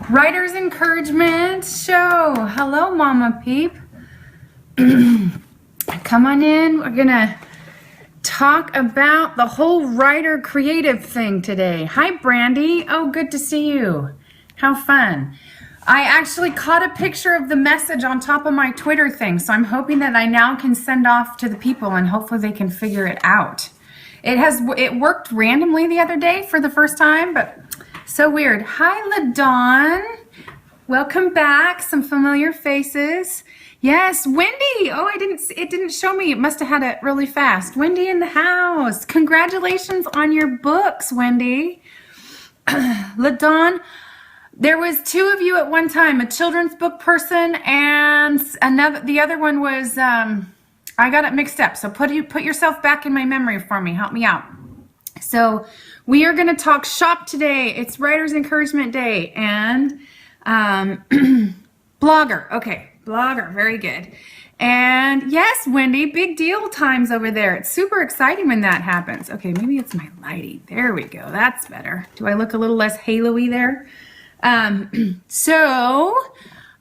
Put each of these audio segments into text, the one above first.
Writer's Encouragement Show. Hello, Mama Peep. Come on in. We're going to talk about the whole writer creative thing today. Hi, Brandy. Oh, good to see you. How fun. I actually caught a picture of the message on top of my Twitter thing, so I'm hoping that I now can send off to the people and hopefully they can figure it out. It worked randomly the other day for the first time, but so weird. Hi, LaDawn. Welcome back. Some familiar faces. Yes, Wendy. Oh, it didn't show me. It must have had it really fast. Wendy in the house. Congratulations on your books, Wendy. LaDawn, there was two of you at one time, a children's book person and the other one was, I got it mixed up. So put yourself back in my memory for me. Help me out. So we are going to talk shop today. It's Writer's Encouragement Day and blogger. Okay, blogger. Very good. And yes, Wendy, big deal times over there. It's super exciting when that happens. Okay, maybe it's my lighting. There we go. That's better. Do I look a little less halo-y there? So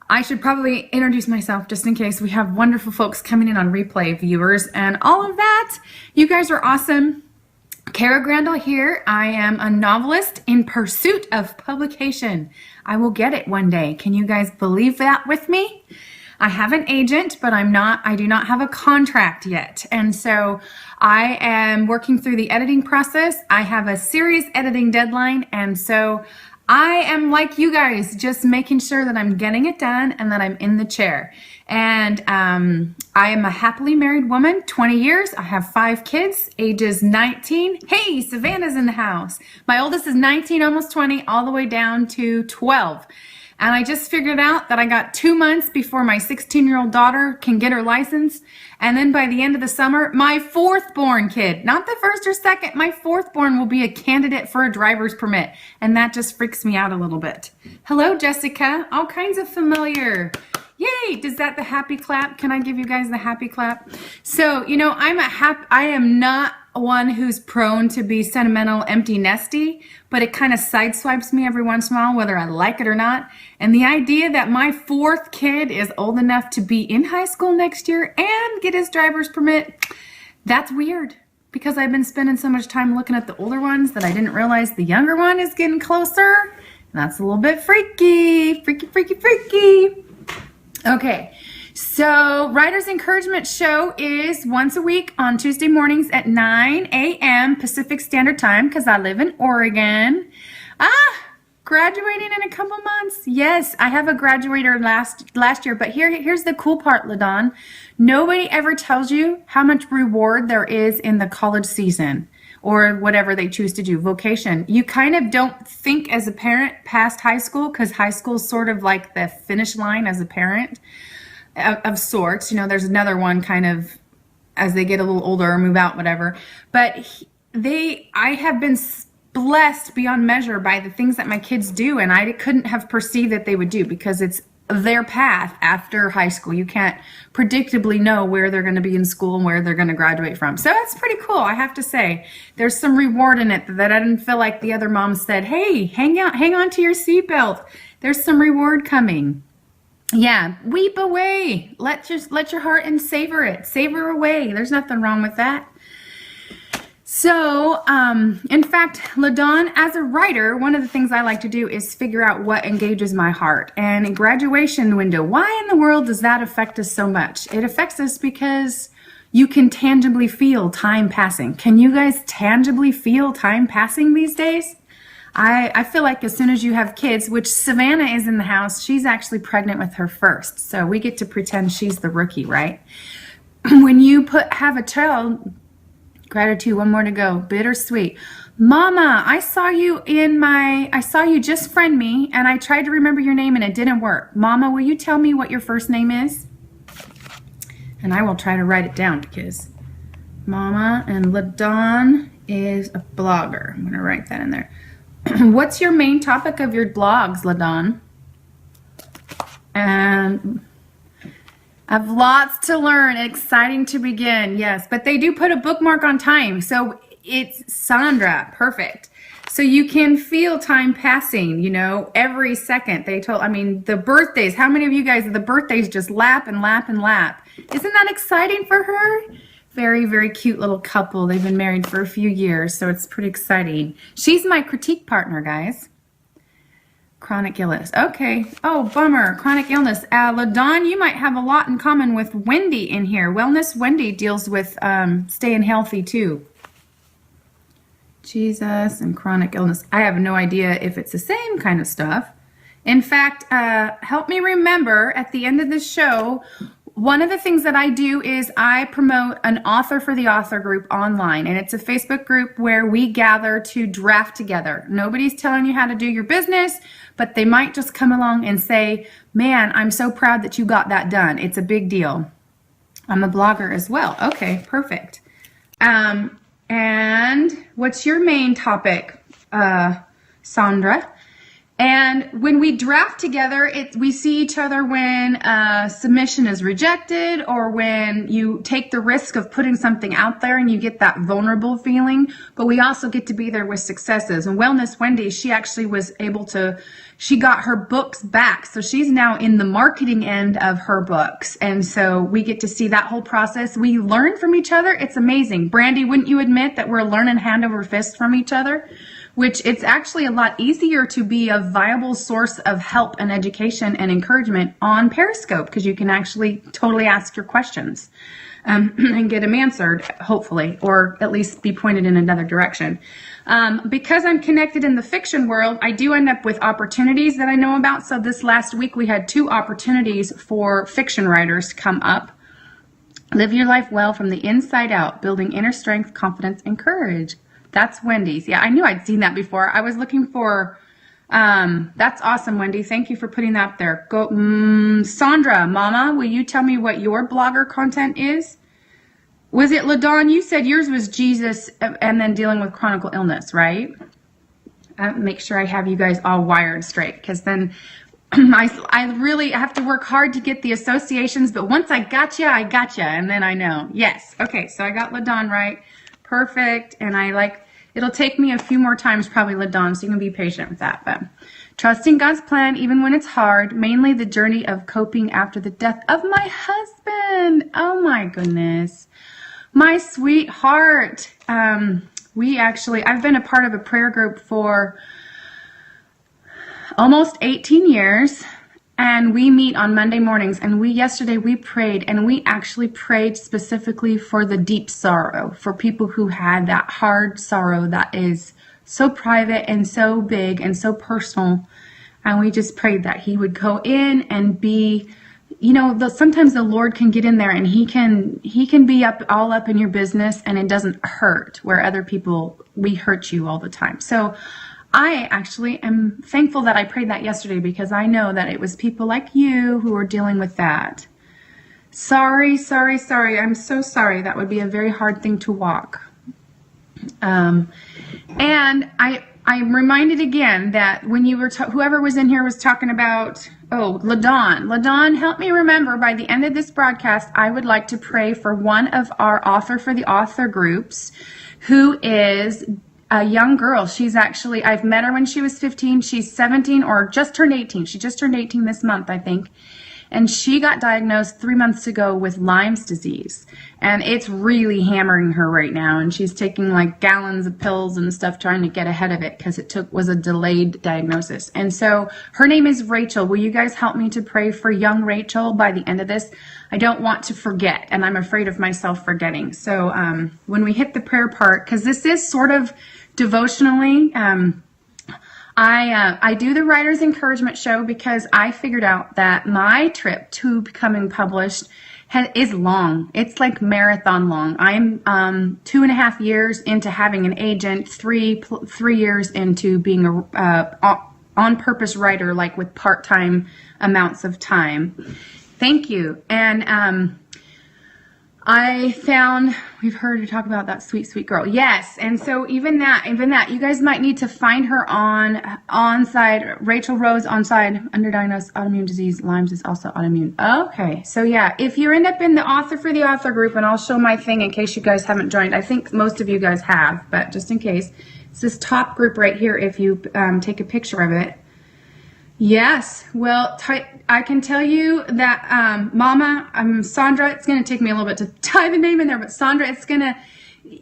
I should probably introduce myself just in case we have wonderful folks coming in on replay, viewers and all of that. You guys are awesome. Kara Grandal here. I am a novelist in pursuit of publication. I will get it one day. Can you guys believe that with me? I have an agent, but I do not have a contract yet. And so I am working through the editing process. I have a serious editing deadline. And so I am like you guys, just making sure that I'm getting it done and that I'm in the chair. And I am a happily married woman, 20 years. I have 5 kids, ages 19. Hey, Savannah's in the house. My oldest is 19, almost 20, all the way down to 12. And I just figured out that I got 2 months before my 16-year-old daughter can get her license. And then by the end of the summer, my 4th born kid, not the 1st or 2nd, my 4th born will be a candidate for a driver's permit. And that just freaks me out a little bit. Hello, Jessica. All kinds of familiar. Yay! Does that the happy clap? Can I give you guys the happy clap? So, you know, I am not one who's prone to be sentimental, empty nesty, but it kind of sideswipes me every once in a while, whether I like it or not. And the idea that my 4th kid is old enough to be in high school next year and get his driver's permit, that's weird because I've been spending so much time looking at the older ones that I didn't realize the younger one is getting closer. And that's a little bit freaky, freaky, freaky, freaky. Okay, so Writer's Encouragement Show is once a week on Tuesday mornings at 9 a.m. Pacific Standard Time because I live in Oregon. Graduating in a couple months. Yes, I have a graduator last year, but here's the cool part, LaDawn. Nobody ever tells you how much reward there is in the college season or whatever they choose to do, vocation. You kind of don't think as a parent past high school because high school is sort of like the finish line as a parent of sorts. You know, there's another one kind of as they get a little older or move out, whatever. But I have been blessed beyond measure by the things that my kids do, and I couldn't have perceived that they would do because it's their path after high school. You can't predictably know where they're going to be in school and where they're going to graduate from. So that's pretty cool, I have to say. There's some reward in it that I didn't feel like the other moms said, hey, hang on to your seatbelt. There's some reward coming. Yeah, weep away. Let your heart and savor it. Savor away. There's nothing wrong with that. So, in fact, LaDawn, as a writer, one of the things I like to do is figure out what engages my heart. And in graduation window, why in the world does that affect us so much? It affects us because you can tangibly feel time passing. Can you guys tangibly feel time passing these days? I feel like as soon as you have kids, which Savannah is in the house, she's actually pregnant with her first. So we get to pretend she's the rookie, right? When you have a child, gratitude, one more to go, bittersweet. Mama, I saw you just friend me and I tried to remember your name and it didn't work. Mama, will you tell me what your first name is? And I will try to write it down because Mama and LaDawn is a blogger. I'm going to write that in there. What's your main topic of your blogs, LaDawn? And I have lots to learn. Exciting to begin, yes. But they do put a bookmark on time. So It's Sandra. Perfect. So you can feel time passing, you know, every second. The birthdays, how many of you guys, the birthdays just lap and lap and lap. Isn't that exciting for her? Very, very cute little couple. They've been married for a few years, so it's pretty exciting. She's my critique partner, guys. Chronic illness. Okay. Oh, bummer. Chronic illness. LaDawn, you might have a lot in common with Wendy in here. Wellness Wendy deals with staying healthy too. Jesus and chronic illness. I have no idea if it's the same kind of stuff. In fact, help me remember at the end of this show, one of the things that I do is I promote an author for the author group online, and it's a Facebook group where we gather to draft together. Nobody's telling you how to do your business, but they might just come along and say, man, I'm so proud that you got that done. It's a big deal. I'm a blogger as well. Okay, perfect. And what's your main topic, Sandra? And when we draft together, we see each other when submission is rejected, or when you take the risk of putting something out there and you get that vulnerable feeling. But we also get to be there with successes. And Wellness Wendy, she actually was able to, she got her books back. So she's now in the marketing end of her books. And so we get to see that whole process. We learn from each other. It's amazing. Brandy, wouldn't you admit that we're learning hand over fist from each other? Which it's actually a lot easier to be a viable source of help and education and encouragement on Periscope, because you can actually totally ask your questions and get them answered, hopefully, or at least be pointed in another direction. Because I'm connected in the fiction world, I do end up with opportunities that I know about. So this last week we had 2 opportunities for fiction writers come up. Live your life well from the inside out, building inner strength, confidence, and courage. That's Wendy's. Yeah, I knew I'd seen that before. I was looking for, that's awesome, Wendy. Thank you for putting that there. Go, Sandra, Mama, will you tell me what your blogger content is? Was it LaDawn? You said yours was Jesus and then dealing with chronic illness, right? Make sure I have you guys all wired straight, because then I really have to work hard to get the associations, but once I gotcha, and then I know. Yes. Okay, so I got LaDawn right. Perfect. And it'll take me a few more times, probably, LaDawn, so you can be patient with that. But trusting God's plan, even when it's hard, mainly the journey of coping after the death of my husband. Oh my goodness. My sweetheart. I've been a part of a prayer group for almost 18 years. And we meet on Monday mornings, and yesterday we prayed, and we actually prayed specifically for the deep sorrow, for people who had that hard sorrow that is so private and so big and so personal. And we just prayed that he would go in and be, you know, sometimes the Lord can get in there and he can be all up in your business, and it doesn't hurt, where other people, we hurt you all the time. So I actually am thankful that I prayed that yesterday, because I know that it was people like you who were dealing with that. Sorry. I'm so sorry. That would be a very hard thing to walk. And I'm reminded again that when you were, whoever was in here was talking about, LaDawn. LaDawn, help me remember, by the end of this broadcast, I would like to pray for one of our author for the author groups, who is a young girl. She's actually, I've met her when she was 15. She's 17 or just turned 18. She just turned 18 this month, I think. And she got diagnosed 3 months ago with Lyme's disease. And it's really hammering her right now. And she's taking like gallons of pills and stuff trying to get ahead of it, because it was a delayed diagnosis. And so her name is Rachel. Will you guys help me to pray for young Rachel by the end of this? I don't want to forget, and I'm afraid of myself forgetting. So when we hit the prayer part, because this is sort of devotionally, I do the Writer's Encouragement Show because I figured out that my trip to becoming published is long. It's like marathon long. I'm 2.5 years into having an agent, three years into being a on-purpose writer, like with part-time amounts of time. Thank you. And I found, we've heard you talk about that sweet, sweet girl. Yes. And so even that, you guys might need to find her on side, Rachel Rose on side, underdiagnosed autoimmune disease. Lyme's is also autoimmune. Okay. So yeah, if you end up in the author for the author group, and I'll show my thing in case you guys haven't joined. I think most of you guys have, but just in case, it's this top group right here. If you take a picture of it. Yes, well, I can tell you that, Mama, Sandra, it's going to take me a little bit to tie the name in there, but Sandra,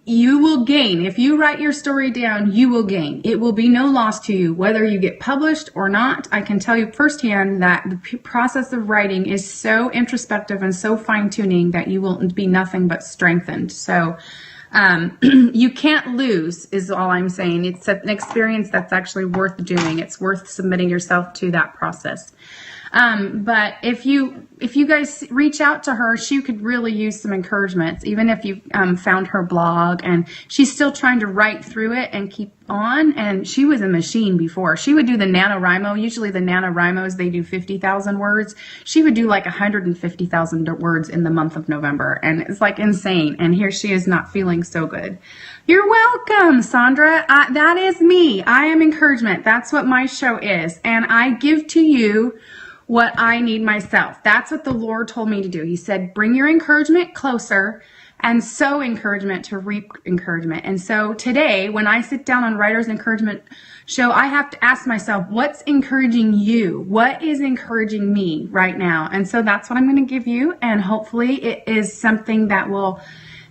you will gain. If you write your story down, you will gain. It will be no loss to you, whether you get published or not. I can tell you firsthand that the process of writing is so introspective and so fine-tuning that you will be nothing but strengthened. So, you can't lose is all I'm saying. It's an experience that's actually worth doing. It's worth submitting yourself to that process. But if you guys reach out to her, she could really use some encouragement, even if you found her blog, and she's still trying to write through it and keep on. And she was a machine before. She would do the NaNoWriMo. Usually the NaNoWriMos, they do 50,000 words. She would do like 150,000 words in the month of November. And it's like insane. And here she is not feeling so good. You're welcome, Sandra. That is me. I am encouragement. That's what my show is. And I give to you what I need myself. That's what the Lord told me to do. He said, bring your encouragement closer and sow encouragement to reap encouragement. And so today, when I sit down on Writer's Encouragement Show, I have to ask myself, what's encouraging you? What is encouraging me right now? And so that's what I'm going to give you. And hopefully it is something that will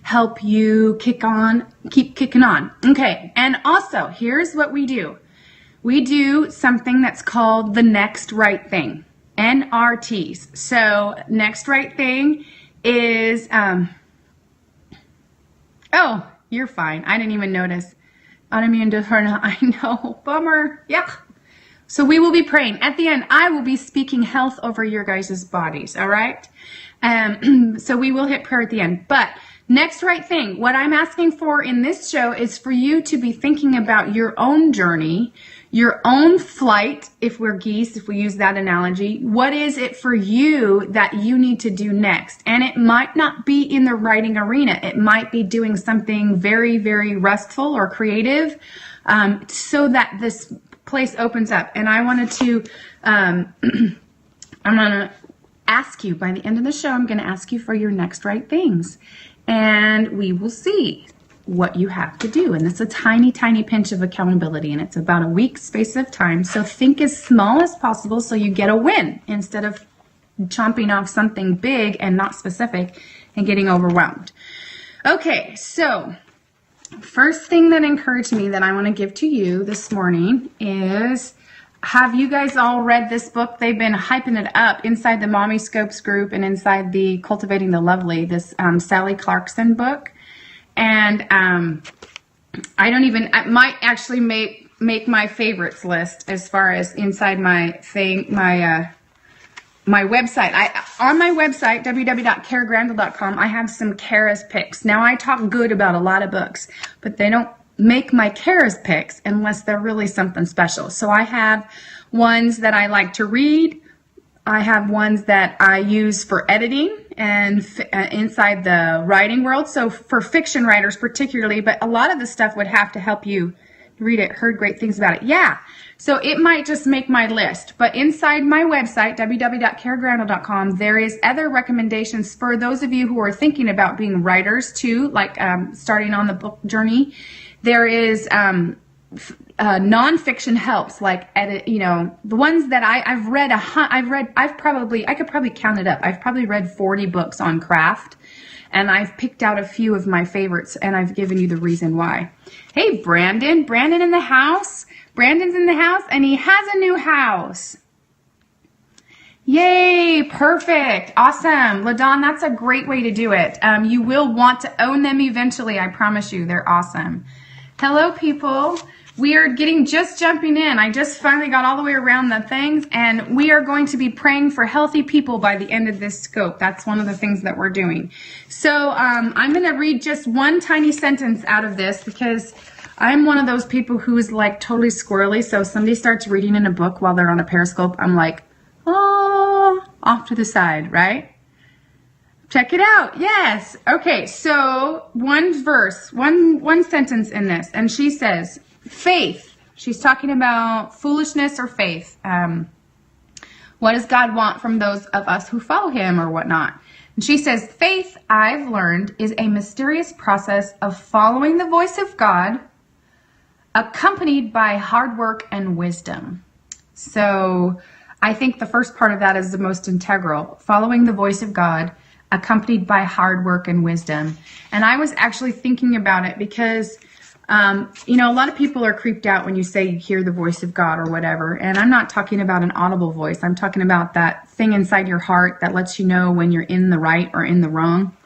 help you keep kicking on. Okay. And also, here's what we do. We do something that's called the next right thing. NRTs. So next right thing is, oh, you're fine. I didn't even notice. Autoimmune disorder. I know. Bummer. Yeah. So we will be praying. At the end, I will be speaking health over your guys' bodies. All right. So we will hit prayer at the end. But next right thing, what I'm asking for in this show is for you to be thinking about your own journey, your own flight, if we're geese, if we use that analogy. What is it for you that you need to do next? And it might not be in the writing arena. It might be doing something very, very restful or creative, so that this place opens up. And I wanted to, I'm going to ask you, by the end of the show, I'm going to ask you for your next right things. And we will see what you have to do. And it's a tiny, tiny pinch of accountability, and it's about a week's space of time. So think as small as possible so you get a win instead of chomping off something big and not specific and getting overwhelmed. Okay, so first thing that encouraged me that I want to give to you this morning is, have you guys all read this book? They've been hyping it up inside the Mommy Scopes group and inside the Cultivating the Lovely, this Sally Clarkson book. And I might actually make my favorites list as far as inside my thing, my website. On my website, www.karagrandel.com, I have some Kara's picks. Now, I talk good about a lot of books, but they don't make my Kara's picks unless they're really something special. So I have ones that I like to read. I have ones that I use for editing and inside the writing world. So for fiction writers particularly, but a lot of the stuff would have to help you read it, heard great things about it. Yeah. So it might just make my list, but inside my website, www.karagrandel.com, there is other recommendations for those of you who are thinking about being writers too, like starting on the book journey. There is nonfiction helps, like edit, the ones that I've read. I could probably count it up. I've probably read 40 books on craft, and I've picked out a few of my favorites, and I've given you the reason why. Hey, Brandon in the house. Brandon's in the house, and he has a new house. Yay, perfect, awesome. LaDawn, that's a great way to do it. You will want to own them eventually, I promise you. They're awesome. Hello, people. We are just jumping in. I just finally got all the way around the things, and we are going to be praying for healthy people by the end of this scope. That's one of the things that we're doing. So I'm going to read just one tiny sentence out of this because I'm one of those people who is like totally squirrely. So if somebody starts reading in a book while they're on a Periscope, I'm like, oh, off to the side, right? Check it out. Yes. Okay. So one verse, one sentence in this, and she says, faith. She's talking about foolishness or faith. What does God want from those of us who follow him or whatnot? And she says, faith, I've learned, is a mysterious process of following the voice of God, accompanied by hard work and wisdom. So I think the first part of that is the most integral, following the voice of God, accompanied by hard work and wisdom. And I was actually thinking about it because, you know, a lot of people are creeped out when you say you hear the voice of God or whatever. And I'm not talking about an audible voice. I'm talking about that thing inside your heart that lets you know when you're in the right or in the wrong,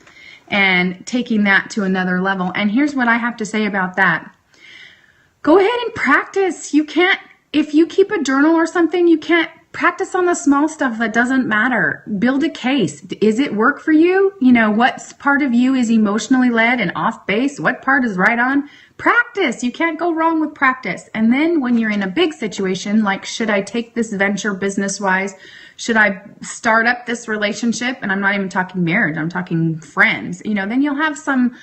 and taking that to another level. And here's what I have to say about that. Go ahead and practice. You can't, if you keep a journal or something, you can't practice on the small stuff that doesn't matter. Build a case. Is it work for you? You know, what part of you is emotionally led and off base? What part is right on? Practice. You can't go wrong with practice. And then when you're in a big situation, like, should I take this venture business-wise? Should I start up this relationship? And I'm not even talking marriage. I'm talking friends. You know, then you'll have some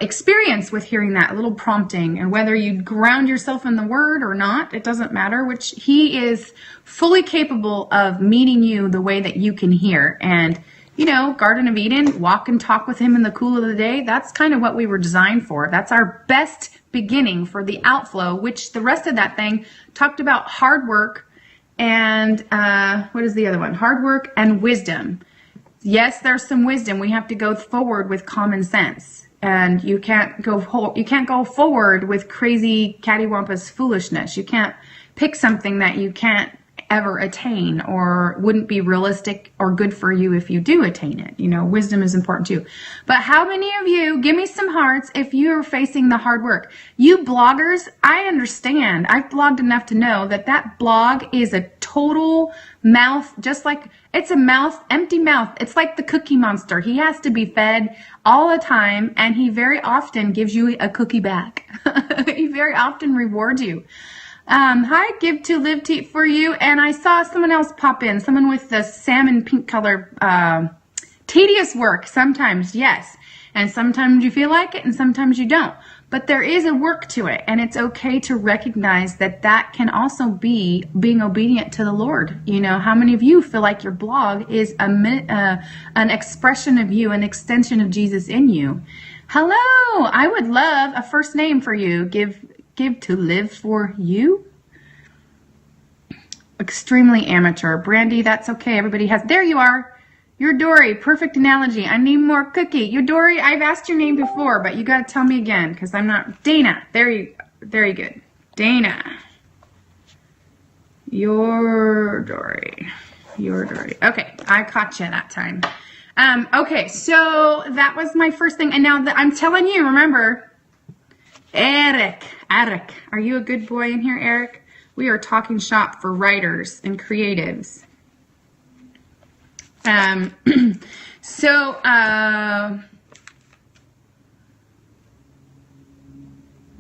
experience with hearing that little prompting, and whether you ground yourself in the word or not, it doesn't matter, which he is fully capable of meeting you the way that you can hear. And, you know, Garden of Eden, walk and talk with him in the cool of the day. That's kind of what we were designed for. That's our best beginning for the outflow, which the rest of that thing talked about hard work and, what is the other one? Hard work and wisdom. Yes, there's some wisdom. We have to go forward with common sense, and you can't go forward with crazy cattywampus foolishness. You can't pick something that you can't ever attain or wouldn't be realistic or good for you if you do attain it. You know, wisdom is important too. But how many of you, give me some hearts if you're facing the hard work? You bloggers, I understand. I've blogged enough to know that that blog is a total mouth, just like it's a mouth, empty mouth. It's like the Cookie Monster. He has to be fed all the time, and he very often gives you a cookie back. He very often rewards you. Hi, give to live to for you. And I saw someone else pop in, someone with the salmon pink color, tedious work. Sometimes, yes. And sometimes you feel like it and sometimes you don't. But there is a work to it, and it's okay to recognize that that can also be being obedient to the Lord. You know, how many of you feel like your blog is an expression of you, an extension of Jesus in you? Hello, I would love a first name for you. Give to live for you. Extremely amateur. Brandy, that's okay. Everybody has, there you are. You're Dory. Perfect analogy. I need more cookie. You're Dory. I've asked your name before, but you got to tell me again because I'm not. Dana. Very good. Dana. You're Dory. You're Dory. Okay. I caught you that time. Okay. So that was my first thing. And now I'm telling you, remember, Eric, are you a good boy in here, Eric? We are talking shop for writers and creatives. Oh,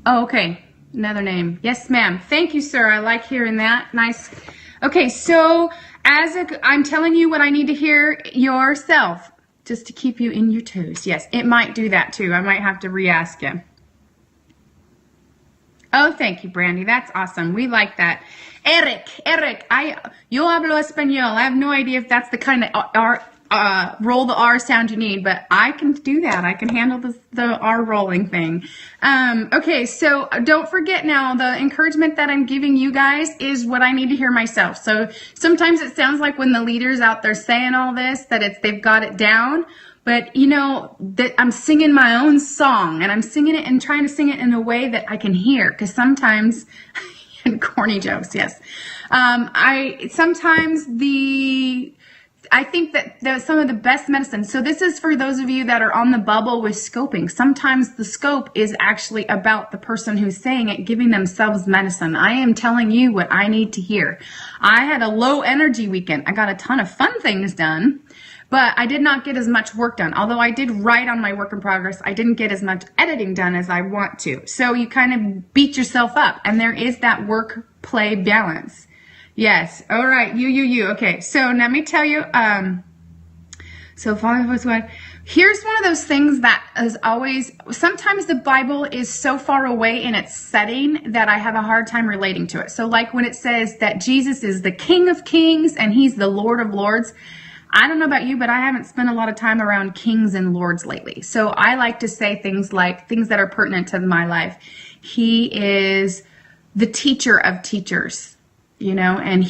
okay. Another name. Yes, ma'am. Thank you, sir. I like hearing that. Nice. Okay. So I'm telling you what I need to hear yourself, just to keep you in your toes. Yes, it might do that too. I might have to re-ask you. Oh, thank you, Brandy. That's awesome. We like that. Eric, yo hablo español. I have no idea if that's the kind of roll the R sound you need, but I can do that. I can handle the R rolling thing. Okay, so don't forget now, the encouragement that I'm giving you guys is what I need to hear myself. So sometimes it sounds like when the leaders out there saying all this, that they've got it down. But, you know, that I'm singing my own song, and I'm singing it and trying to sing it in a way that I can hear. Because sometimes, and corny jokes, yes. I think that some of the best medicine. So this is for those of you that are on the bubble with scoping. Sometimes the scope is actually about the person who's saying it, giving themselves medicine. I am telling you what I need to hear. I had a low energy weekend. I got a ton of fun things done. But I did not get as much work done. Although I did write on my work in progress, I didn't get as much editing done as I want to. So you kind of beat yourself up. And there is that work-play balance. Yes. All right. You. Okay. So let me tell you. So Father was what? Here's one of those things that is always, sometimes the Bible is so far away in its setting that I have a hard time relating to it. So like when it says that Jesus is the King of Kings and he's the Lord of Lords, I don't know about you, but I haven't spent a lot of time around kings and lords lately. So I like to say things like, things that are pertinent to my life. He is the teacher of teachers, you know, and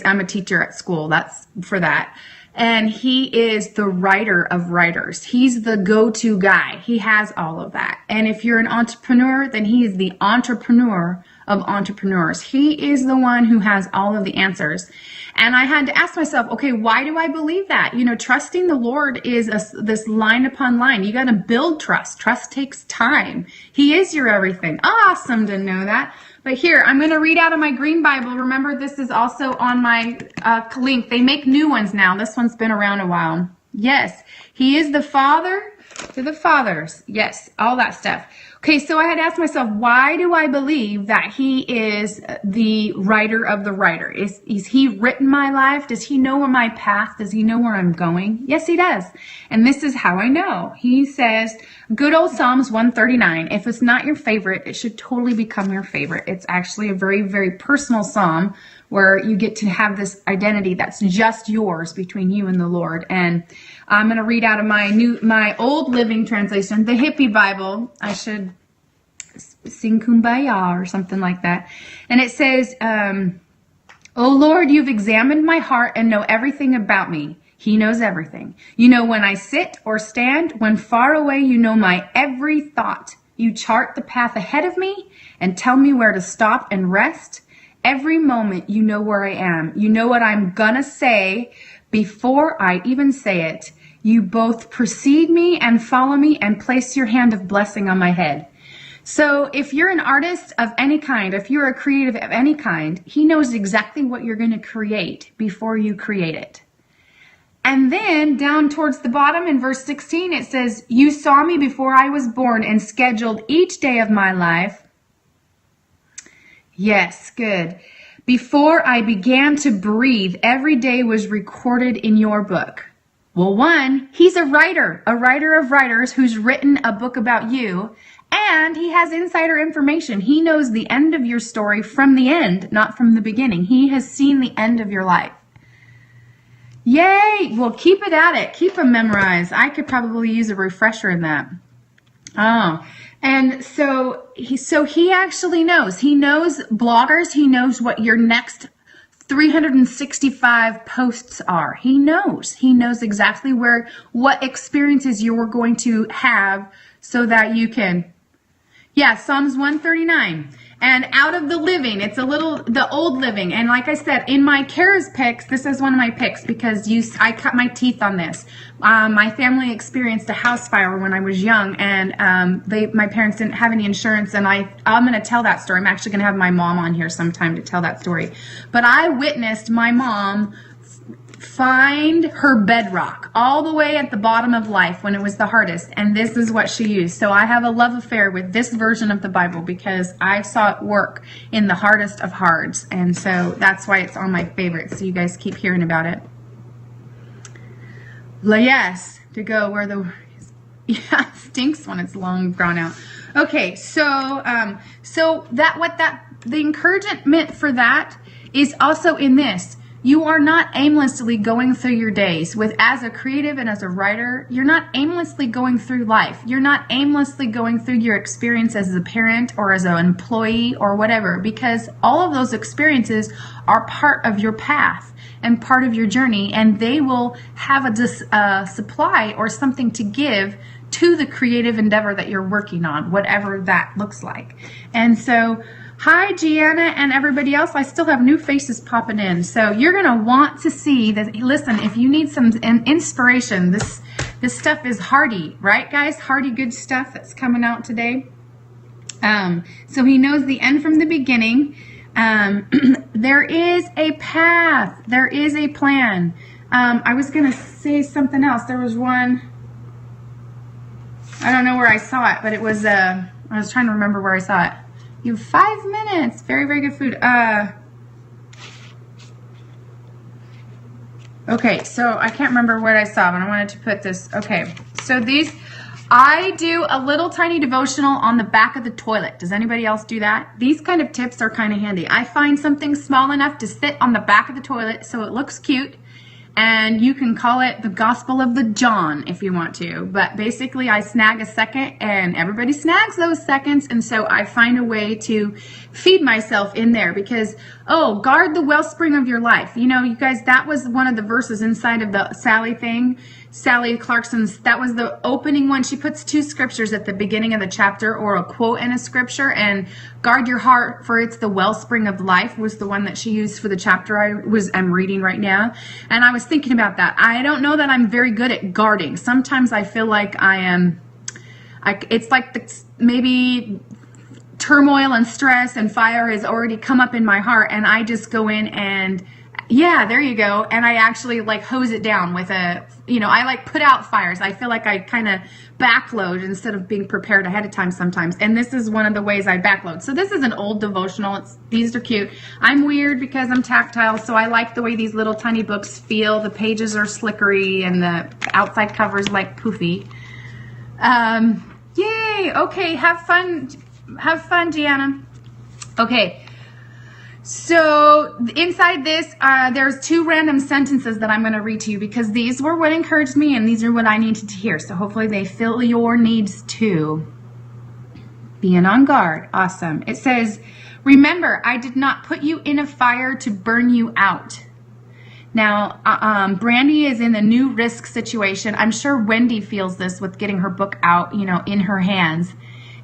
I'm a teacher at school. That's for that. And he is the writer of writers. He's the go-to guy. He has all of that. And if you're an entrepreneur, then he is the entrepreneur of entrepreneurs. He is the one who has all of the answers. And I had to ask myself, okay, why do I believe that? You know, trusting the Lord is this line upon line. You got to build trust. Trust takes time. He is your everything. Awesome to know that. But here, I'm going to read out of my green Bible. Remember, this is also on my link. They make new ones now. This one's been around a while. Yes, he is the father to the fathers. Yes, all that stuff. Okay, so I had asked myself, why do I believe that he is the writer of the writer? Is he written my life? Does he know my path? Does he know where I'm going? Yes, he does. And this is how I know. He says, good old Psalms 139. If it's not your favorite, it should totally become your favorite. It's actually a very, very personal psalm where you get to have this identity that's just yours between you and the Lord. And I'm going to read out of my old Living Translation, the hippie Bible. I should sing Kumbaya or something like that. And it says, "O Lord, you've examined my heart and know everything about me." He knows everything. You know when I sit or stand, when far away, you know my every thought. You chart the path ahead of me and tell me where to stop and rest. Every moment, you know where I am. You know what I'm gonna say before I even say it. You both precede me and follow me and place your hand of blessing on my head. So if you're an artist of any kind, if you're a creative of any kind, he knows exactly what you're going to create before you create it. And then down towards the bottom in verse 16, it says, you saw me before I was born and scheduled each day of my life. Yes, good. Before I began to breathe, every day was recorded in your book. Well, one, he's a writer of writers who's written a book about you, and he has insider information. He knows the end of your story from the end, not from the beginning. He has seen the end of your life. Yay! Well, keep it at it. Keep them memorized. I could probably use a refresher in that. Oh, and so he actually knows. He knows bloggers. He knows what your next 365 posts are. He knows exactly what experiences you are going to have so that you can, Psalms 139. And out of the living, it's the old living. And like I said, in my Kara's picks, this is one of my picks because I cut my teeth on this. My family experienced a house fire when I was young, and my parents didn't have any insurance. And I'm going to tell that story. I'm actually going to have my mom on here sometime to tell that story. But I witnessed my mom find her bedrock all the way at the bottom of life when it was the hardest, and this is what she used. So I have a love affair with this version of the Bible because I saw it work in the hardest of hards, and so that's why it's on my favorites, so you guys keep hearing about it. Yes, to go where the stinks when it's long drawn out. Okay, so the encouragement for that is also in this. You are not aimlessly going through your days. As a creative and as a writer, you're not aimlessly going through life. You're not aimlessly going through your experience as a parent or as an employee or whatever, because all of those experiences are part of your path and part of your journey, and they will have a supply or something to give to the creative endeavor that you're working on, whatever that looks like. And so, hi, Gianna and everybody else. I still have new faces popping in. So you're going to want to see that. Listen, if you need some inspiration, this stuff is hearty, right, guys? Hearty, good stuff that's coming out today. So he knows the end from the beginning. There is a path. There is a plan. I was going to say something else. There was one. I don't know where I saw it, but it was, I was trying to remember where I saw it. You have 5 minutes. Very, very good food. Okay, so I can't remember what I saw, but I wanted to put this. Okay, so these, I do a little tiny devotional on the back of the toilet. Does anybody else do that? These kind of tips are kind of handy. I find something small enough to sit on the back of the toilet so it looks cute. And you can call it the Gospel of the John if you want to. But basically, I snag a second, and everybody snags those seconds. And so I find a way to feed myself in there because, oh, guard the wellspring of your life. You know, you guys, that was one of the verses inside of the Sally thing. Sally Clarkson's, that was the opening one. She puts 2 scriptures at the beginning of the chapter, or a quote in a scripture, and guard your heart for it's the wellspring of life was the one that she used for the chapter I'm reading right now. And I was thinking about that. I don't know that I'm very good at guarding. Sometimes I feel like it's like maybe turmoil and stress and fire has already come up in my heart, and I just go in and yeah, there you go. And I actually like hose it down with I like put out fires. I feel like I kind of backload instead of being prepared ahead of time sometimes. And this is one of the ways I backload. So this is an old devotional. These are cute. I'm weird because I'm tactile, so I like the way these little tiny books feel. The pages are slickery and the outside cover is like poofy. Yay. Okay. Have fun. Have fun, Gianna. Okay. So inside this, there's 2 random sentences that I'm going to read to you because these were what encouraged me and these are what I needed to hear. So hopefully they fill your needs too. Being on guard. Awesome. It says, remember, I did not put you in a fire to burn you out. Now, Brandy is in a new risk situation. I'm sure Wendy feels this with getting her book out, in her hands.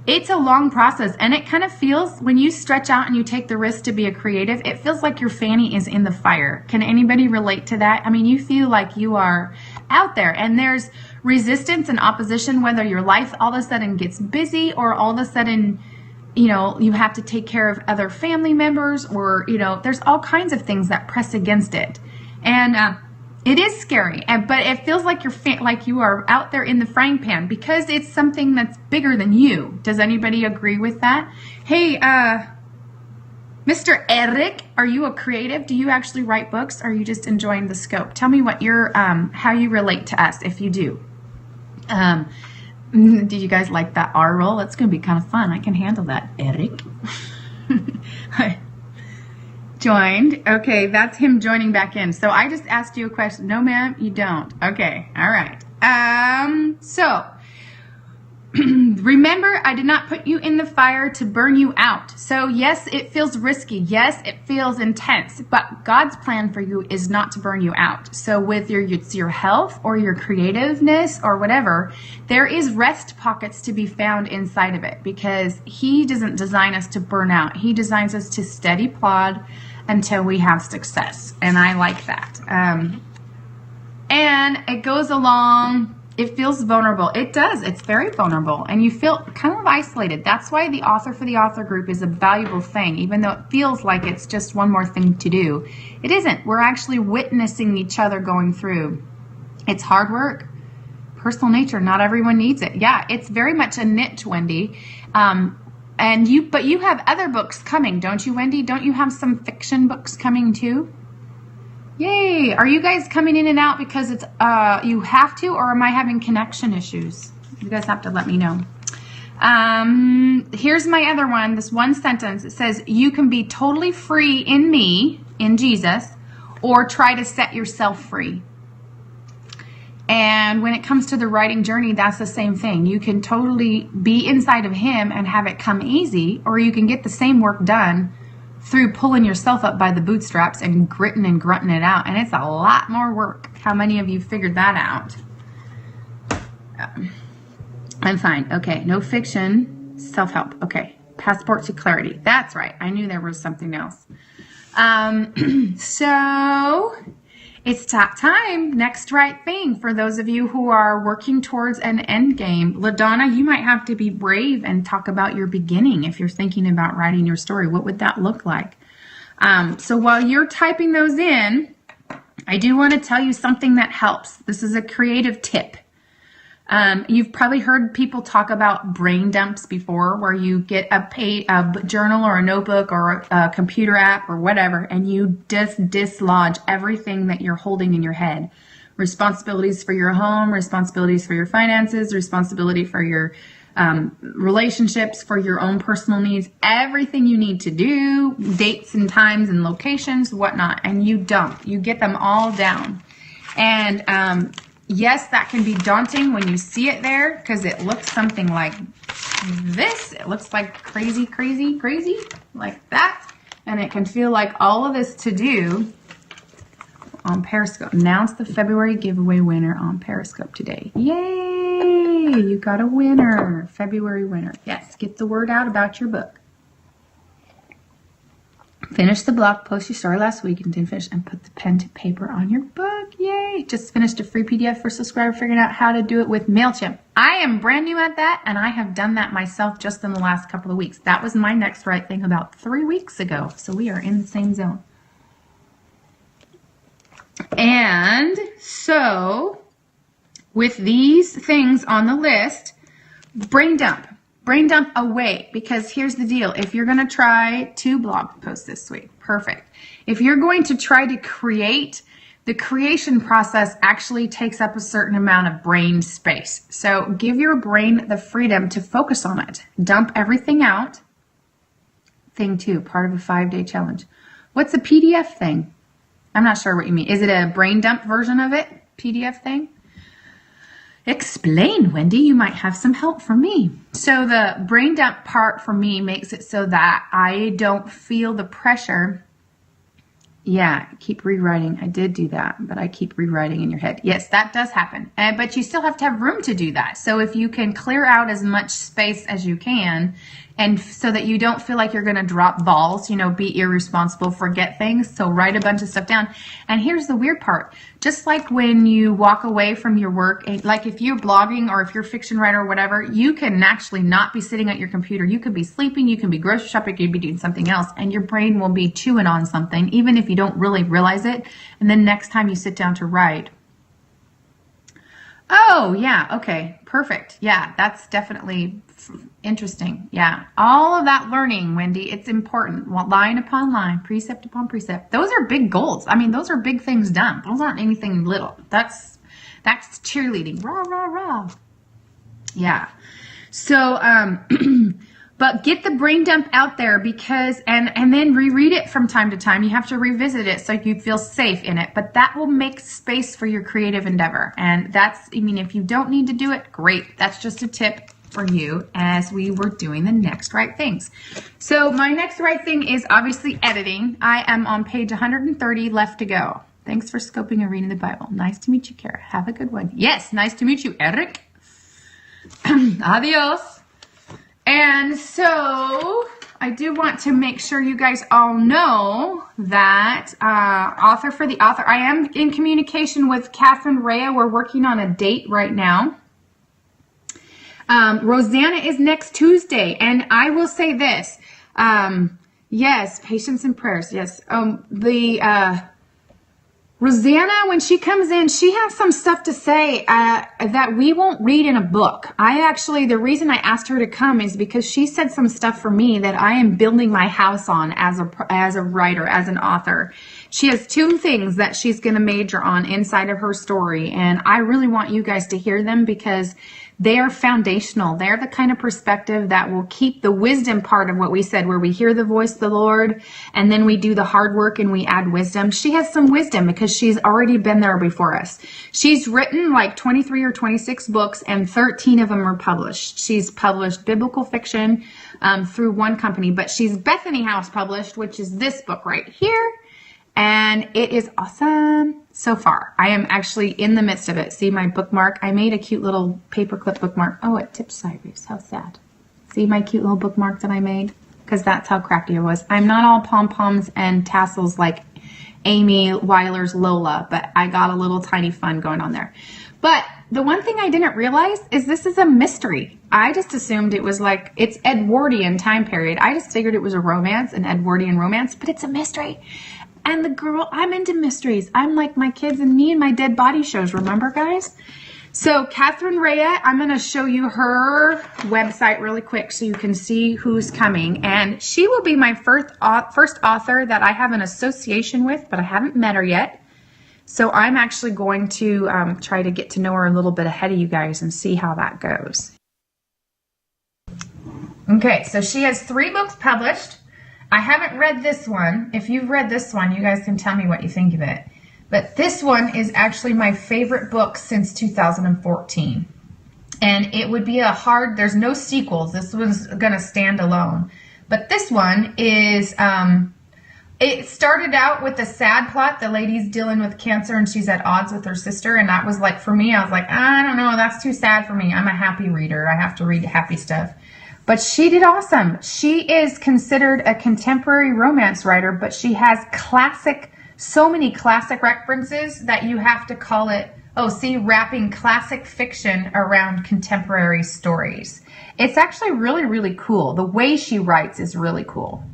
It's a long process, and it kind of feels, when you stretch out and you take the risk to be a creative, it feels like your fanny is in the fire. Can anybody relate to that? I mean, you feel like you are out there, and there's resistance and opposition, whether your life all of a sudden gets busy or all of a sudden, you have to take care of other family members or, there's all kinds of things that press against it. And it is scary, but it feels like you are out there in the frying pan because it's something that's bigger than you. Does anybody agree with that? Hey, Mr. Eric, are you a creative? Do you actually write books? Or are you just enjoying the scope? Tell me what how you relate to us if you do. Do you guys like that R roll? It's going to be kind of fun. I can handle that, Eric. Joined. Okay, that's him joining back in. So I just asked you a question. No, ma'am, you don't. Okay, all right. So remember, I did not put you in the fire to burn you out. So yes, it feels risky. Yes, it feels intense. But God's plan for you is not to burn you out. So with your health or your creativeness or whatever, there is rest pockets to be found inside of it because He doesn't design us to burn out. He designs us to steady plod until we have success. And I like that. And it goes along, it feels vulnerable. It does. It's very vulnerable. And you feel kind of isolated. That's why the Author for the Author group is a valuable thing, even though it feels like it's just one more thing to do. It isn't. We're actually witnessing each other going through. It's hard work. Personal nature. Not everyone needs it. Yeah, it's very much a niche, Wendy. But you have other books coming, don't you, Wendy? Don't you have some fiction books coming too? Yay! Are you guys coming in and out because it's you have to, or am I having connection issues? You guys have to let me know. Here's my other one. This one sentence. It says, "You can be totally free in me, in Jesus, or try to set yourself free." And when it comes to the writing journey, that's the same thing. You can totally be inside of Him and have it come easy, or you can get the same work done through pulling yourself up by the bootstraps and gritting and grunting it out. And it's a lot more work. How many of you figured that out? I'm fine. Okay, no fiction, self-help. Okay, passport to clarity. That's right. I knew there was something else. So it's top time. Next right thing for those of you who are working towards an end game. LaDonna, you might have to be brave and talk about your beginning if you're thinking about writing your story. What would that look like? So while you're typing those in, I do want to tell you something that helps. This is a creative tip. You've probably heard people talk about brain dumps before, where you get a journal or a notebook or a computer app or whatever, and you just dislodge everything that you're holding in your head. Responsibilities for your home, responsibilities for your finances, responsibility for your relationships, for your own personal needs, everything you need to do, dates and times and locations, whatnot, and you dump. You get them all down. And yes, that can be daunting when you see it there, because it looks something like this. It looks like crazy, crazy, crazy, like that. And it can feel like all of this to do on Periscope. Announce the February giveaway winner on Periscope today. Yay! You got a winner. February winner. Yes, get the word out about your book. Finish the blog post you started last week and didn't finish, and put the pen to paper on your book. Yay! Just finished a free PDF for subscriber figuring out how to do it with MailChimp. I am brand new at that, and I have done that myself just in the last couple of weeks. That was my next right thing about 3 weeks ago. So we are in the same zone. And so with these things on the list, brain dump away, because here's the deal. If you're going to try 2 blog posts this week, perfect. If you're going to try to create, the creation process actually takes up a certain amount of brain space. So give your brain the freedom to focus on it. Dump everything out. Thing 2, part of a 5-day challenge. What's a PDF thing? I'm not sure what you mean. Is it a brain dump version of it? PDF thing? Explain, Wendy. You might have some help from me. So the brain dump part for me makes it so that I don't feel the pressure. Yeah, keep rewriting. I did do that, but I keep rewriting in your head. Yes, that does happen. But you still have to have room to do that. So if you can clear out as much space as you can, and so that you don't feel like you're going to drop balls, you know, be irresponsible, forget things. So write a bunch of stuff down. And here's the weird part. Just like when you walk away from your work, like if you're blogging or if you're a fiction writer or whatever, you can actually not be sitting at your computer. You could be sleeping, you can be grocery shopping, you could be doing something else, and your brain will be chewing on something, even if you don't really realize it. And then next time you sit down to write, oh, yeah, okay, perfect. Yeah, that's definitely interesting. Yeah, all of that learning, Wendy, it's important. Line upon line, precept upon precept. Those are big goals. I mean, those are big things done. Those aren't anything little. That's cheerleading. Rah, rah, rah. Yeah. So, but get the brain dump out there, because, and then reread it from time to time. You have to revisit it so you feel safe in it, but that will make space for your creative endeavor. And that's, I mean, if you don't need to do it, great. That's just a tip for you as we were doing the next right things. So my next right thing is obviously editing. I am on page 130 left to go. Thanks for scoping and reading the Bible. Nice to meet you, Kara. Have a good one. Yes, nice to meet you, Eric. Adios. And so I do want to make sure you guys all know that author for the author, I am in communication with Catherine Rea. We're working on a date right now. Rosanna is next Tuesday, and I will say this. Yes, patience and prayers. Yes. Rosanna, when she comes in, she has some stuff to say that we won't read in a book. The reason I asked her to come is because she said some stuff for me that I am building my house on as a writer, as an author. She has 2 things that she's going to major on inside of her story, and I really want you guys to hear them because they are foundational. They're the kind of perspective that will keep the wisdom part of what we said, where we hear the voice of the Lord and then we do the hard work and we add wisdom. She has some wisdom because she's already been there before us. She's written like 23 or 26 books, and 13 of them are published. She's published biblical fiction through one company, but she's Bethany House published, which is this book right here. And it is awesome so far. I am actually in the midst of it. See my bookmark? I made a cute little paperclip bookmark. Oh, it tipped sideways. How sad. See my cute little bookmark that I made? Because that's how crafty I was. I'm not all pom-poms and tassels like Amy Weiler's Lola, but I got a little tiny fun going on there. But the one thing I didn't realize is this is a mystery. I just assumed it was like, it's Edwardian time period. I just figured it was a romance, an Edwardian romance, but it's a mystery. And the girl, I'm into mysteries. I'm like my kids and me and my dead body shows, remember guys? So Catherine Rhea, I'm going to show you her website really quick so you can see who's coming. And she will be my first author that I have an association with, but I haven't met her yet. So I'm actually going to try to get to know her a little bit ahead of you guys and see how that goes. Okay, so she has 3 books published. I haven't read this one. If you've read this one, you guys can tell me what you think of it. But this one is actually my favorite book since 2014. And it would be there's no sequels. This one's going to stand alone. But this one is, it started out with a sad plot. The lady's dealing with cancer and she's at odds with her sister. And that was like, for me, I was like, I don't know, that's too sad for me. I'm a happy reader. I have to read happy stuff. But she did awesome. She is considered a contemporary romance writer, but she has so many classic references that you have to call it, wrapping classic fiction around contemporary stories. It's actually really, really cool. The way she writes is really cool.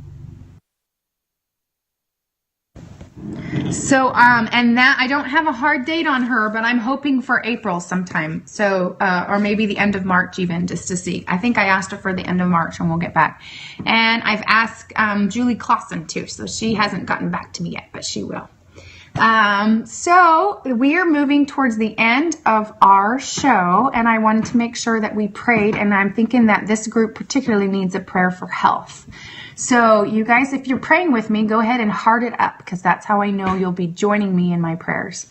So, and that, I don't have a hard date on her, but I'm hoping for April sometime. So, or maybe the end of March even, just to see. I think I asked her for the end of March and we'll get back. And I've asked Julie Clausen too, so she hasn't gotten back to me yet, but she will. So we are moving towards the end of our show, and I wanted to make sure that we prayed, and I'm thinking that this group particularly needs a prayer for health. So you guys, if you're praying with me, go ahead and heart it up, because that's how I know you'll be joining me in my prayers.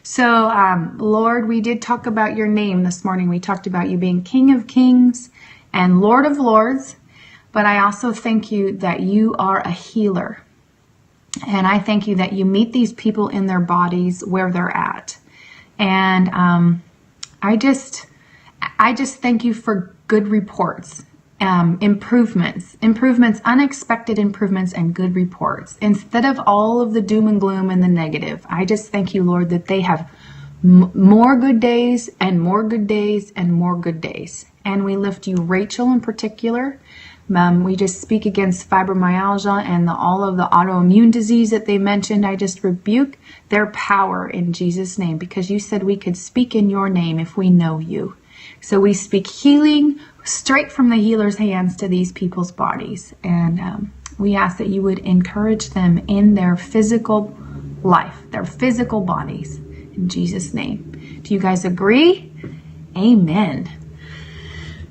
So, Lord, we did talk about your name this morning. We talked about you being King of Kings and Lord of Lords, but I also thank you that you are a healer. And I thank you that you meet these people in their bodies where they're at. And I just thank you for good reports. Improvements, unexpected improvements, and good reports. Instead of all of the doom and gloom and the negative, I just thank you, Lord, that they have more good days and more good days and more good days. And we lift you, Rachel, in particular. We just speak against fibromyalgia and all of the autoimmune disease that they mentioned. I just rebuke their power in Jesus' name, because you said we could speak in your name if we know you. So we speak healing straight from the healer's hands to these people's bodies. And we ask that you would encourage them in their physical life, their physical bodies. In Jesus' name. Do you guys agree? Amen.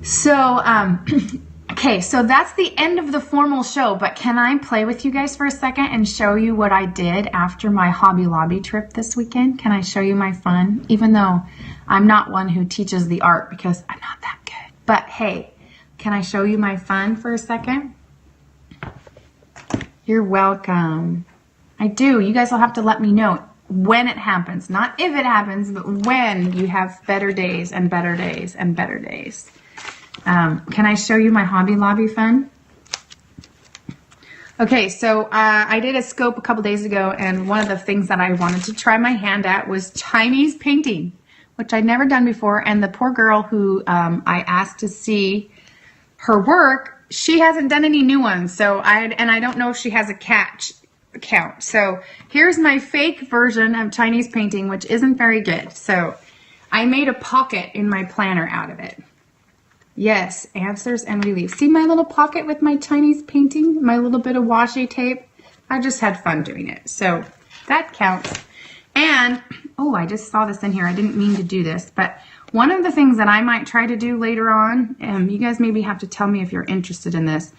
So, okay, so that's the end of the formal show, but can I play with you guys for a second and show you what I did after my Hobby Lobby trip this weekend? Can I show you my fun? Even though I'm not one who teaches the art, because I'm not that good. But hey, can I show you my fun for a second? You're welcome. I do. You guys will have to let me know when it happens. Not if it happens, but when you have better days and better days and better days. Can I show you my Hobby Lobby fun? Okay, so I did a scope a couple days ago, and one of the things that I wanted to try my hand at was Chinese painting, which I'd never done before. And the poor girl who I asked to see her work, she hasn't done any new ones. So I don't know if she has a account. So here's my fake version of Chinese painting, which isn't very good. So I made a pocket in my planner out of it. Yes, answers and relief. See my little pocket with my Chinese painting, my little bit of washi tape? I just had fun doing it. So that counts. And, oh, I just saw this in here. I didn't mean to do this, but one of the things that I might try to do later on, you guys maybe have to tell me if you're interested in this.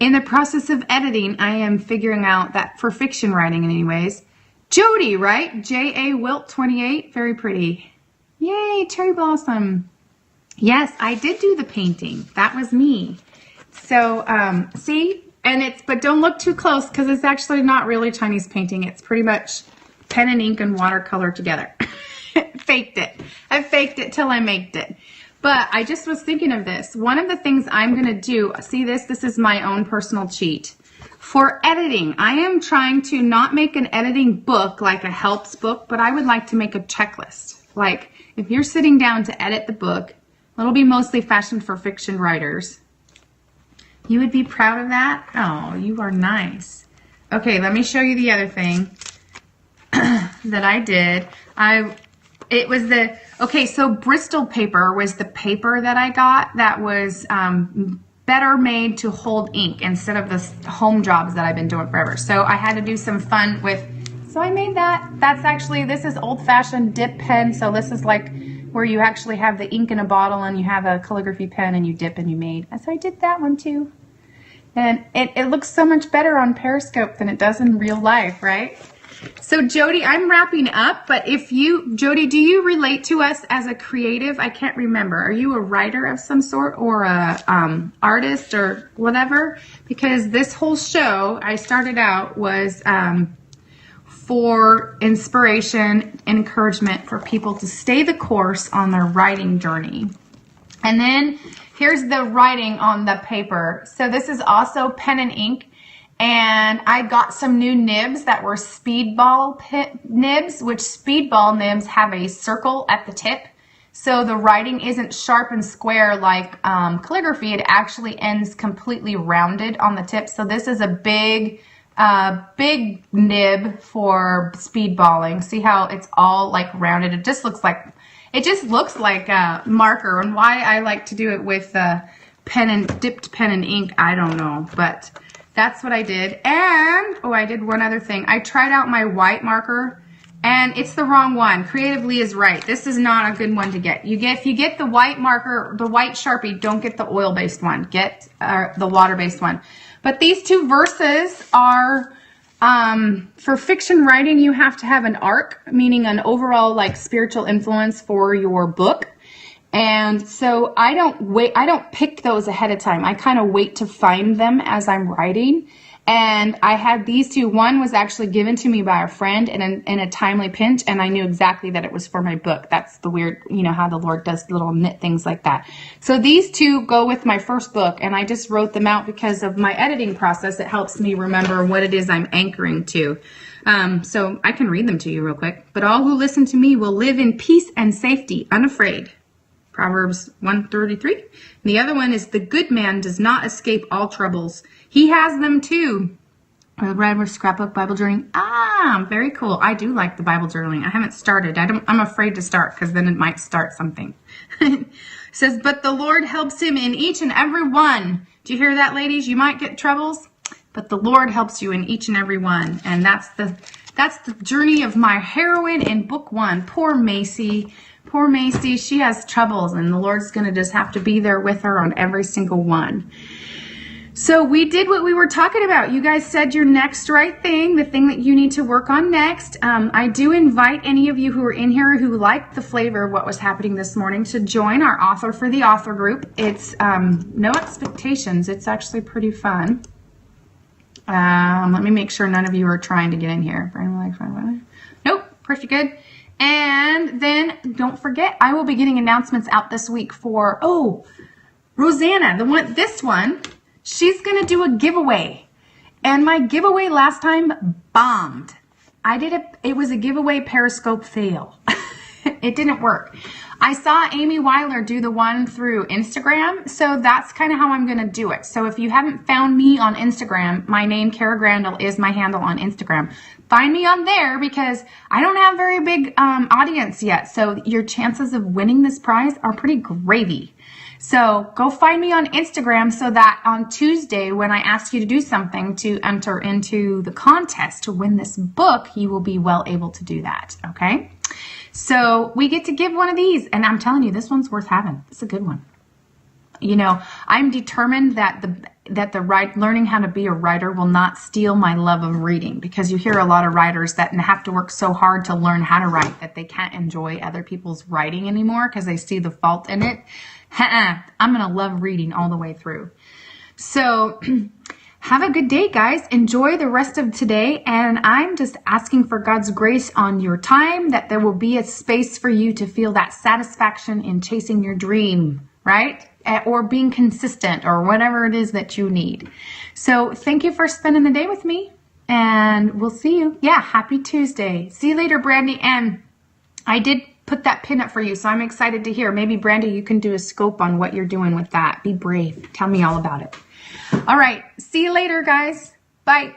In the process of editing, I am figuring out that for fiction writing anyways, Jody, right? J.A. Wilt 28, very pretty. Yay, cherry blossom. Yes, I did do the painting. That was me. So, see? And but don't look too close, because it's actually not really Chinese painting. It's pretty much pen and ink and watercolor together. Faked it. I faked it till I maked it. But I just was thinking of this. One of the things I'm going to do, see this? This is my own personal cheat. For editing, I am trying to not make an editing book like a helps book, but I would like to make a checklist. Like, if you're sitting down to edit the book, it'll be mostly fashioned for fiction writers. You would be proud of that? Oh, you are nice. Okay, let me show you the other thing that I did. It was okay, so Bristol paper was the paper that I got that was better made to hold ink instead of the home jobs that I've been doing forever. So I had to do some fun with, so I made that. That's actually, this is old-fashioned dip pen. So this is like where you actually have the ink in a bottle and you have a calligraphy pen and you dip and you made. And so I did that one too. And it looks so much better on Periscope than it does in real life, right? So Jody, I'm wrapping up, but Jody, do you relate to us as a creative? I can't remember. Are you a writer of some sort or a artist or whatever? Because this whole show I started out was for inspiration and encouragement for people to stay the course on their writing journey. And then here's the writing on the paper. So this is also pen and ink. And I got some new nibs that were speedball nibs, which speedball nibs have a circle at the tip. So the writing isn't sharp and square like calligraphy. It actually ends completely rounded on the tip. So this is a big nib for speedballing. See how it's all like rounded? It just looks like a marker. And why I like to do it with dipped pen and ink, I don't know, but that's what I did. And, oh, I did one other thing. I tried out my white marker, and it's the wrong one. Creatively is right. This is not a good one to get. If you get the white marker, the white Sharpie, don't get the oil-based one. Get the water-based one. But these two verses are, for fiction writing, you have to have an arc, meaning an overall, like, spiritual influence for your book. And so I don't pick those ahead of time. I kind of wait to find them as I'm writing. And I had these two. One was actually given to me by a friend in a timely pinch, and I knew exactly that it was for my book. That's the weird, how the Lord does little knit things like that. So these two go with my first book, and I just wrote them out because of my editing process. It helps me remember what it is I'm anchoring to. So I can read them to you real quick. But all who listen to me will live in peace and safety, unafraid. Proverbs 1:33. And the other one is, the good man does not escape all troubles. He has them too. Writer, scrapbook, Bible journaling. Very cool. I do like the Bible journaling. I haven't started. I'm afraid to start because then it might start something. It says, but the Lord helps him in each and every one. Do you hear that, ladies? You might get troubles, but the Lord helps you in each and every one. And that's the journey of my heroine in book 1. Poor Macy. Poor Macy, she has troubles, and the Lord's going to just have to be there with her on every single one. So we did what we were talking about. You guys said your next right thing, the thing that you need to work on next. I do invite any of you who are in here who liked the flavor of what was happening this morning to join our Author for the Author group. It's no expectations. It's actually pretty fun. Let me make sure none of you are trying to get in here. Nope, pretty good. And then don't forget, I will be getting announcements out this week for, Rosanna, this one, she's going to do a giveaway. And my giveaway last time bombed. It was a giveaway Periscope fail. It didn't work. I saw Amy Weiler do the one through Instagram, so that's kind of how I'm going to do it. So if you haven't found me on Instagram, my name, Kara Grandel, is my handle on Instagram. Find me on there because I don't have very big audience yet, so your chances of winning this prize are pretty gravy. So go find me on Instagram so that on Tuesday when I ask you to do something to enter into the contest to win this book, you will be well able to do that, okay? So we get to give one of these, and I'm telling you, this one's worth having. It's a good one. I'm determined that learning how to be a writer will not steal my love of reading, because you hear a lot of writers that have to work so hard to learn how to write that they can't enjoy other people's writing anymore because they see the fault in it. I'm going to love reading all the way through. So have a good day, guys. Enjoy the rest of today. And I'm just asking for God's grace on your time, that there will be a space for you to feel that satisfaction in chasing your dream, right? Or being consistent, or whatever it is that you need. So thank you for spending the day with me, and we'll see you. Yeah, happy Tuesday. See you later, Brandy. And I did put that pin up for you, so I'm excited to hear. Maybe, Brandy, you can do a scope on what you're doing with that. Be brave. Tell me all about it. All right. See you later, guys. Bye.